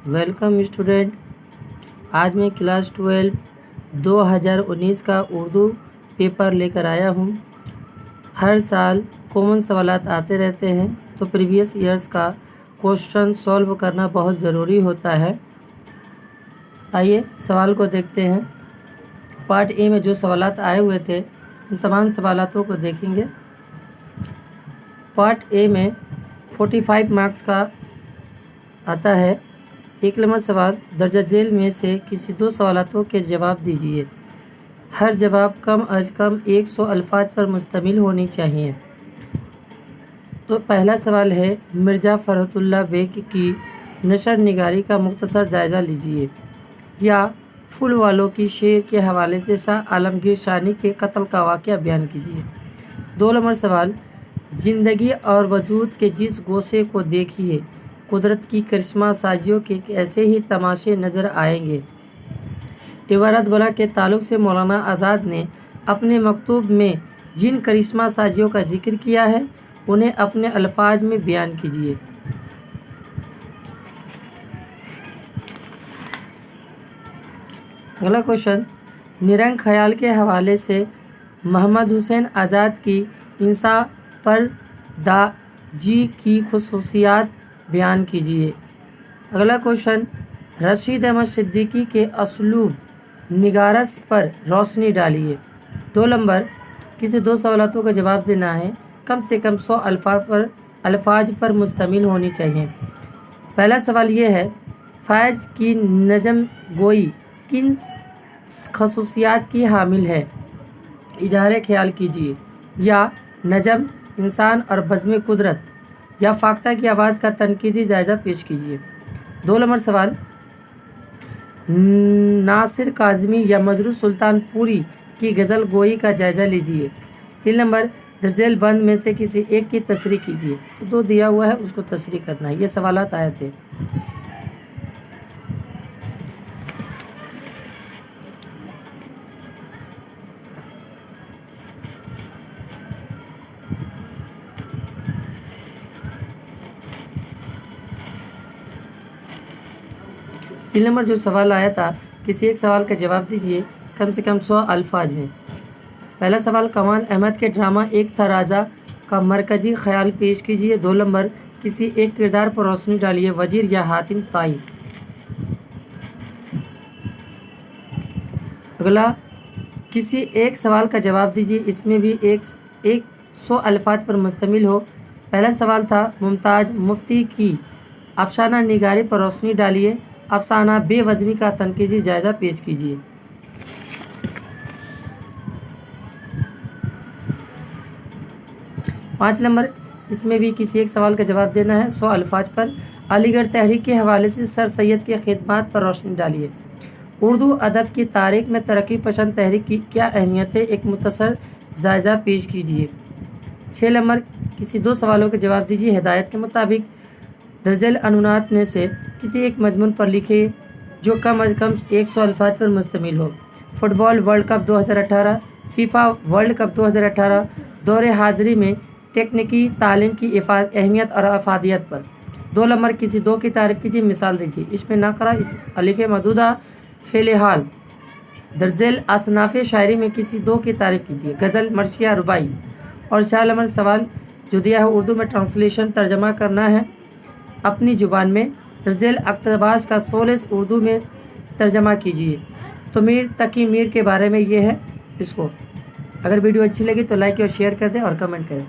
Welcome student. आज मैं class 12 2019 का उर्दू पेपर लेकर आया हूँ। हर साल कॉमन सवालात आते रहते हैं, तो प्रीवियस ईयर्स का क्वेश्चन सॉल्व करना बहुत ज़रूरी होता है। आइए सवाल को देखते हैं। पार्ट ए में जो सवालात आए हुए थे उन तमाम सवालातों को देखेंगे। पार्ट ए में 45 मार्क्स का आता है। 1 नंबर सवाल, दर्जा झेल में से किसी 2 सवालातों के जवाब दीजिए। हर जवाब कम अज कम 100 अल्फाज पर मुश्तमिल होनी चाहिए। तो पहला सवाल है, मिर्ज़ा फ़रहतुल्लाह बेग की नशर निगारी का मुख्तसर जायज़ा लीजिए, या फूल वालों की शेर के हवाले से शाह आलमगीर शानी के कत्ल का वाक़या बयान कीजिए। 2 नंबर सवाल, ज़िंदगी और वजूद के जिस गोशे को देखिए, कुदरत की करिश्मा साजियों के ऐसे ही तमाशे नज़र आएंगे। इबारत बला के ताल्लुक़ से मौलाना आज़ाद ने अपने मकतूब में जिन करिश्मा साजियों का जिक्र किया है उन्हें अपने अल्फाज में बयान कीजिए। अगला क्वेश्चन, निरंग ख्याल के हवाले से मोहम्मद हुसैन आज़ाद की इंसा पर दाजी की खुसूसियात बयान कीजिए। अगला क्वेश्चन, रशीद अहमद सिद्दीकी के असलूब निगारस पर रोशनी डालिए। 2 नंबर, किसी 2 सवालों का जवाब देना है। कम से कम 100 अल्फाज पर मुश्तमिल होनी चाहिए। पहला सवाल ये है, फ़ैज़ की नज़म गोई किन खसूसियात की हामिल है? इजहार ख्याल कीजिए, या नज़म, इंसान और बज़्म कुदरत, या फाख्ता की आवाज़ का तनकीदी जायज़ा पेश कीजिए। 2 नंबर सवाल, नासिर काज़मी या मजरू सुल्तानपुरी की गज़ल गोई का जायज़ा लीजिए। 3 नंबर, दर्जेल बंद में से किसी एक की तशरीह कीजिए। तो 2 दिया हुआ है, उसको तशरीह करना है। ये सवालात आए थे। तीन नंबर जो सवाल आया था, किसी एक सवाल का जवाब दीजिए कम से कम 100 अल्फाज में। पहला सवाल, कमाल अहमद के ड्रामा एक था राजा का मरकजी ख्याल पेश कीजिए। 2 नंबर, किसी एक किरदार पर रोशनी डालिए, वजीर या हातिम ताई। अगला, किसी एक सवाल का जवाब दीजिए, इसमें भी 100 अल्फाज पर मुश्तमिल हो। पहला सवाल था, मुमताज़ मुफ्ती की अफसाना निगारी पर रोशनी डालिए, अफसाना बेवजनी का तनकीदी जायज़ा पेश कीजिए। पाँच नंबर, इसमें भी किसी एक सवाल का जवाब देना है 100 अल्फाज पर। अलीगढ़ तहरीक के हवाले से सर सैयद के खिदमात पर रोशनी डालिए। उर्दू अदब की तारीख में तरक्की पसंद तहरीक की क्या अहमियत है? एक मुख्तसर जायज़ा पेश कीजिए। 6 नंबर, किसी 2 सवालों के जवाब दीजिए। हिदायत के मुताबिक दर्जल अनुनात में से किसी एक मजमून पर लिखिए जो कम अज़ कम 100 अल्फाज पर मुश्तमिल हो। Football world cup 2018, FIFA world cup 2018, दौरे हाज़िरी में टेक्निकी तालीम की अहमियत और अफादियत पर। 2 नंबर, किसी 2 की तारीफ़ कीजिए, मिसाल दीजिए। इसमें नक़रा, अलिफ मदूदा, फ़ेल हाल। दर्जल असनाफ़ शायरी में किसी 2 की तारीफ़ कीजिए, गज़ल, मर्शिया, रुबाई। और 4 नंबर सवाल जो दिया है, उर्दू में ट्रांसलेशन तर्जमा करना है अपनी ज़ुबान में। दर्जल अक़्तबास का 16 उर्दू में तर्जमा कीजिए। तो मीर तकी मीर के बारे में ये है। इसको अगर वीडियो अच्छी लगी तो लाइक और शेयर कर दें और कमेंट करें।